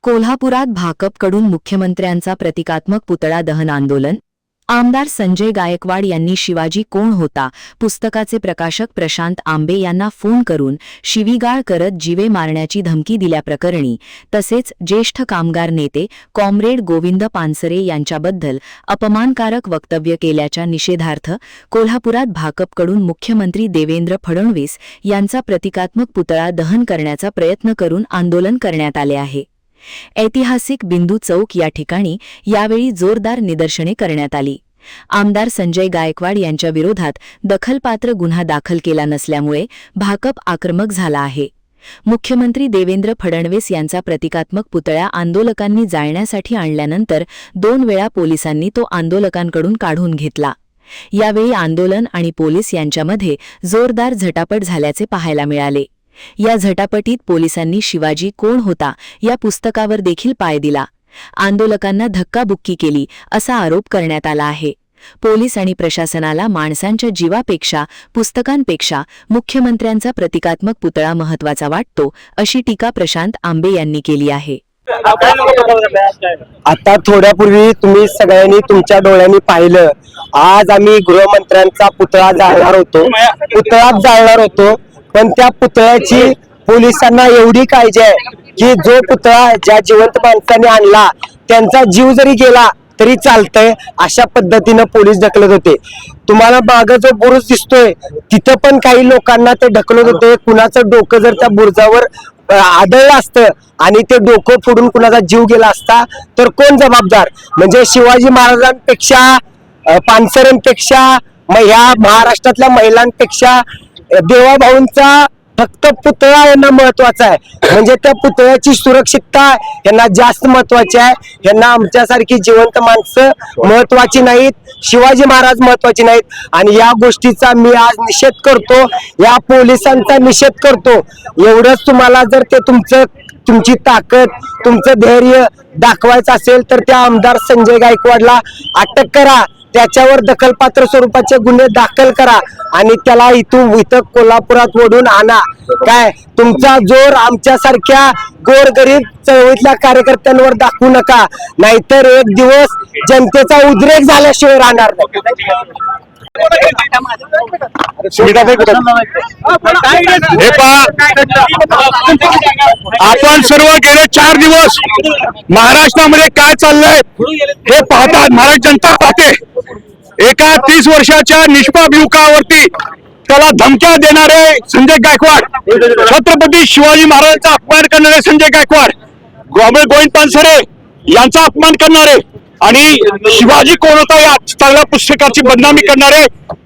कोल्हापुरात भाकपकडून मुख्यमंत्र्यांचा प्रतिकात्मक पुतळा दहन आंदोलन. आमदार संजय गायकवाड यांनी शिवाजी कोण होता पुस्तकाचे प्रकाशक प्रशांत आंबे यांना फोन करून शिवीगाळ करत जीवे मारण्याची धमकी दिल्याप्रकरणी तसेच ज्येष्ठ कामगार नेते कॉम्रेड गोविंद पानसरे यांच्याबद्दल अपमानकारक वक्तव्य केल्याच्या निषेधार्थ कोल्हापुरात भाकपकडून मुख्यमंत्री देवेंद्र फडणवीस यांचा प्रतिकात्मक पुतळा दहन करण्याचा प्रयत्न करून आंदोलन करण्यात आले आहे. ऐतिहासिक बिंदू चौक या ठिकाणी यावेळी जोरदार निदर्शने करण्यात आली. आमदार संजय गायकवाड यांच्या विरोधात दखलपात्र गुन्हा दाखल केला नसल्यामुळे भाकप आक्रमक झाला आहे. मुख्यमंत्री देवेंद्र फडणवीस यांचा प्रतिकात्मक पुतळा आंदोलकांनी जाळण्यासाठी आणल्यानंतर 2 वेळा पोलिसांनी तो आंदोलकांकडून काढून घेतला. यावेळी आंदोलन आणि पोलीस यांच्यामध्ये जोरदार झटापट झाल्याचे पाहायला मिळाले. या झटापटीत पोलिसांनी शिवाजी कोण होता या पुस्तकावर देखील पाय दिला. आंदोलकांना धक्काबुक्की केली असा आरोप करण्यात आला आहे. पोलीस आणि प्रशासनाला माणसांच्या जीवापेक्षा पुस्तकांपेक्षा मुख्यमंत्र्यांचा प्रतिकात्मक पुतळा महत्त्वाचा वाटतो अशी टीका प्रशांत आंबे यांनी केली आहे. आता थोड्यापूर्वी तुम्ही सगळ्यांनी तुमच्या डोळ्यांनी पाहिलं, आज आम्ही गृहमंत्र्यांचा पुतळा जाळणार होतो. पण त्या पुतळ्याची पोलिसांना एवढी काळजी आहे की जो पुतळा ज्या जिवंत माणसाने आणला त्यांचा जीव जरी गेला तरी चालतंय अशा पद्धतीनं पोलीस ढकलत होते. तुम्हाला मागं जो बुरुज दिसतोय तिथं पण काही लोकांना ते ढकलत होते. कुणाचं डोकं जर त्या बुरुजावर आदळलं असतं आणि ते डोकं फोडून कुणाचा जीव गेला असता तर कोण जबाबदार? म्हणजे शिवाजी महाराजांपेक्षा पानसरेंपेक्षा ह्या महाराष्ट्रातल्या महिलांपेक्षा देवाभाऊंचा फक्त पुतळा यांना महत्वाचा आहे. म्हणजे त्या पुतळ्याची सुरक्षितता यांना जास्त महत्वाची आहे. यांना आमच्यासारखी जिवंत माणसं महत्वाची नाहीत, शिवाजी महाराज महत्वाची नाहीत. आणि या गोष्टीचा मी आज निषेध करतो, या पोलिसांचा निषेध करतो. एवढंच तुम्हाला जर ते तुमची ताकद तुमचं धैर्य दाखवायचं असेल तर त्या आमदार संजय गायकवाडला अटक करा, त्याच्यावर दखलपात्र स्वरूपाचे गुन्हे दाखल करा आणि त्याला इथं कोल्हापुरात ओढून आणा. काय तुमचा जोर आमच्यासारख्या गोरगरीब चळवळीतल्या कार्यकर्त्यांवर दाखवू नका, नाहीतर एक दिवस जनतेचा उद्रेक झाल्याशिवाय राहणार नाही. आपण सर्व गेले 4 दिवस महाराष्ट्रामध्ये काय चाललंय हे पाहतात. महाराष्ट्र जनता पाहते. एका 30 वर्षाच्या निष्पाप युवकावरती त्याला धमक्या देणारे संजय गायकवाड, छत्रपती शिवाजी महाराजांचा अपमान करणारे संजय गायकवाड, गोविंद पानसरे यांचा अपमान करणारे आणि शिवाजी कोण होता या चांगल्या पुस्तकाची बदनामी करणारे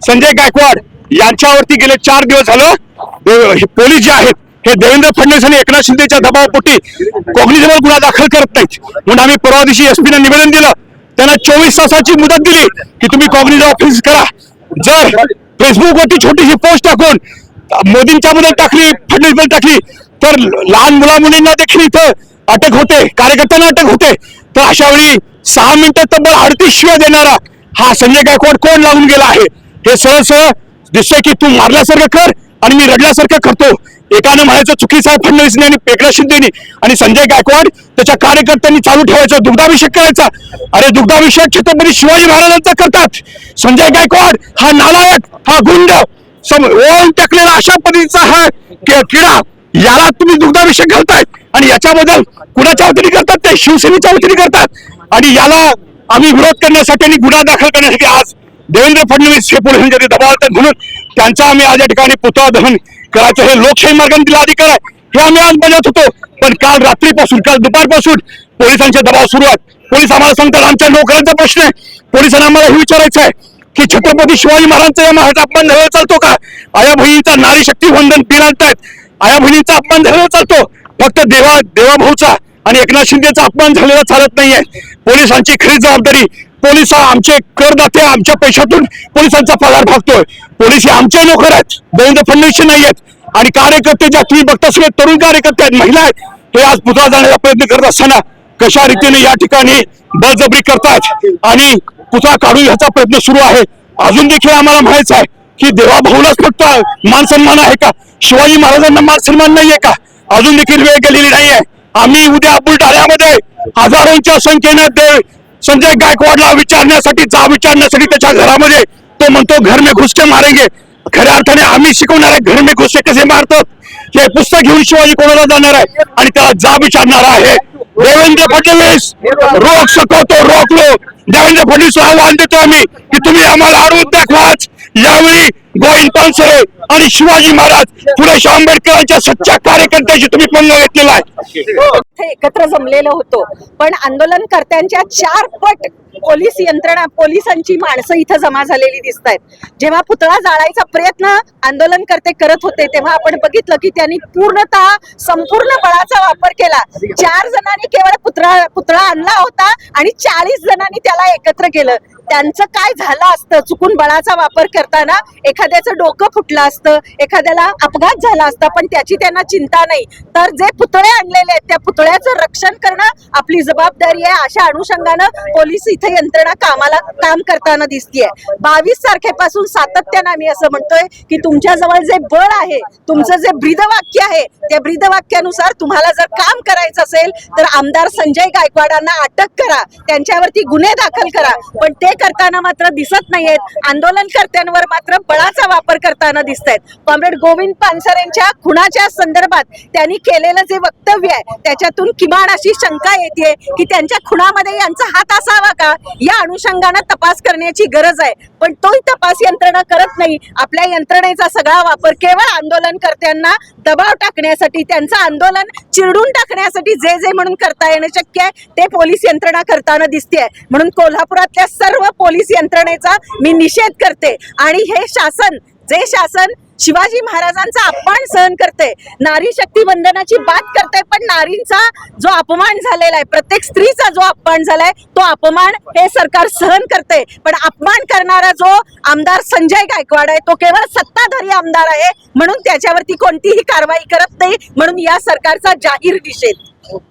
संजय गायकवाड यांच्यावरती गेले 4 दिवस झालं पोलीस जे आहेत हे देवेंद्र फडणवीस आणि एकनाथ शिंदेच्या दबावापोटी कॉग्निझेबल गुन्हा दाखल करत नाहीत. म्हणून आम्ही परवा दिवशी एसपीने निवेदन दिलं, त्यांना 24 तासाची मुदत दिली की तुम्ही कॉग्निझेबल ऑफिस करा. जर फेसबुकवरती छोटीशी पोस्ट टाकून मोदींच्या बद्दल टाकली, फडणवीस बद्दल टाकली तर लहान मुला-मुलींना देखील इथं अटक होते, कार्यकर्त्यांना अटक होते. तर अशा वेळी 6 मिनिटं तब्बल 38 शिव्या देणारा हा संजय गायकवाड कोण लागून गेला आहे हे सरळ दिसतंय की तू मारल्यासारखं कर आणि मी रडल्यासारखं करतो. एकानं म्हणायचं चुकीचं आहे फडणवीसने आणि एकनाथ शिंदेनी, आणि संजय गायकवाड त्याच्या कार्यकर्त्यांनी चालू ठेवायचा दुग्धाभिषेक करायचा. अरे दुग्धाभिषेक छत्रपती शिवाजी महाराजांचा करतात. संजय गायकवाड हा नालायक, हा गुंड, ओळून टाकलेला अशा पद्धतीचा हा किडा, याला तुम्ही दुग्धाभिषेक घालतायत आणि याच्याबद्दल कुणाच्या वतीने करतात? ते शिवसेनेच्या वतीने करतात. आणि याला आम्ही विरोध करण्यासाठी आणि गुन्हा दाखल करण्यासाठी आज देवेंद्र फडणवीस हे पोलिसांच्या दबाव आणतात. म्हणून त्यांचा आम्ही आज या ठिकाणी पुतळा दहन करायचं हे लोकशाही मार्गाने दिला अधिकार आहे हे आम्ही आज बजावत होतो. पण काल रात्रीपासून, काल दुपारपासून पोलिसांचे दबाव सुरू आहेत. पोलीस आम्हाला सांगतात आमच्या नोकऱ्यांचा प्रश्न आहे. पोलिसांना आम्हाला हे विचारायचं आहे की छत्रपती शिवाजी महाराजांचा या महाराज अपमान झालेला चालतो का? आया बहिणीचा नारी शक्ती वंदन दिन आणतायत, आया बहिणीचा अपमान झालेला चालतो, फक्त देवाभाऊचा आणि एकनाथ शिंदेचा अपमान झालेला चालत नाहीये. पोलिसांची खरी जबाबदारी, पोलिस आमचे करदाते, आमच्या पैशातून पोलिसांचा पगार भागतोय. पोलीस हे आमचे नोकर आहेत, देवेंद्र फडणवीसचे नाही आहेत. आणि कार्यकर्ते ज्या तुम्ही बघता सगळे तरुण कार्यकर्ते आहेत, महिला आहेत, हे आज पुतळा जाण्याचा प्रयत्न करत असताना कशा रीतीने या ठिकाणी बळजबरी करतायत आणि पुतळा काढून ह्याचा प्रयत्न सुरू आहे. अजून देखील आम्हाला म्हणायचं आहे की देवाभाऊलाच फक्त मान सन्मान आहे का? शिवाजी महाराजांना मान सन्मान नाहीये का? अजून देखील वेळ गेलेली नाहीये. आम्ही उद्या बुलढाण्यामध्ये हजारोंच्या संख्येनं ते संजय गायकवाडला विचारण्यासाठी त्याच्या घरामध्ये तो म्हणतो घर में घुस के मारेंगे. खऱ्या अर्थाने आम्ही शिकवणार आहे घर में घुस के कसे मारतात. हे पुस्तक घेऊन शिवाजी कोणाला जाणार आहे आणि त्याला जाब विचारणार आहे. देवेंद्र फडणवीस रोक सको तो रोक लो. देवेंद्र फडणवीसला आव्हान देतो आम्ही की तुम्ही आम्हाला अडवून दाखवाच. यावेळी गोविंद पानसरे आणि शिवाजी महाराज फुले शाहू आंबेडकरांच्या सच्च्या कार्यकर्त्याची तुम्ही पंगा घेतलेला आहे. इथे एकत्र जमलेलो होतो, पण आंदोलनकर्त्यांच्या 4 पट पोलीस यंत्रणा, पोलिसांची माणसं इथं जमा झालेली दिसत आहेत. जेव्हा पुतळा जाळायचा प्रयत्न आंदोलनकर्ते करत होते तेव्हा आपण बघितलं की त्यांनी पूर्णतः संपूर्ण बळाचा वापर केला. 4 जणांनी केवळ पुतळा आणला होता आणि 40 जणांनी त्याला एकत्र केलं. त्यांचं काय झालं असतं चुकून बळाचा वापर करताना? एखाद्याचं डोकं फुटलं असतं, एखाद्याला अपघात झाला असता, पण त्याची त्यांना चिंता नाही. तर जे पुतळे आणलेले आहेत त्या पुतळ्याचं रक्षण करणं आपली जबाबदारी आहे. अशा अनुषंगानं पोलीस इथे यंत्रणा काम करताना दिसतीये. 22 तारखेपासून सातत्यानं आम्ही असं म्हणतोय की तुमच्याजवळ जे बळ आहे, तुमचं जे ब्रीदवाक्य आहे, त्या ब्रीदवाक्यानुसार तुम्हाला जर काम करायचं असेल तर आमदार संजय गायकवाडांना अटक करा, त्यांच्यावरती गुन्हे दाखल करा. पण ते करताना मात्र दिसत नाहीयेत. आंदोलनकर्त्यांवर मात्र बळाचा वापर करताना दिसत आहेत. कॉम्रेड गोविंद पानसरेंच्या खुनाच्या संदर्भात त्यांनी केलेलं जे वक्तव्य आहे त्याच्यातून किमान अशी शंका येते की त्यांच्या खुनामध्ये यांचा हात असावा का, या अनुषंगानं तपास करण्याची गरज आहे. पण तोही तपास यंत्रणा करत नाही. आपल्या यंत्रणेचा सगळा वापर केवळ आंदोलनकर्त्यांना दबाव टाकण्यासाठी, त्यांचं आंदोलन चिरडून टाकण्यासाठी जे जे म्हणून करता येणं शक्य आहे ते पोलीस यंत्रणा करताना दिसते. म्हणून कोल्हापुरातल्या सर्व पोलीस यंत्रणेचा मी निषेध करते. आणि हे शासन, जे शासन शिवाजी महाराजांचा अपमान सहन करते, नारी शक्ती वंदनाची बात करते, पण नारींचा जो अपमान झालेला आहे, प्रत्येक स्त्रीचा जो अपमान झालाय तो अपमान हे सरकार सहन करते. पण अपमान करणारा जो आमदार संजय गायकवाड आहे तो केवळ सत्ताधारी आमदार आहे, म्हणून त्याच्यावरती कोणतीही कारवाई करत नाही. म्हणून या सरकारचा जाहीर निषेध.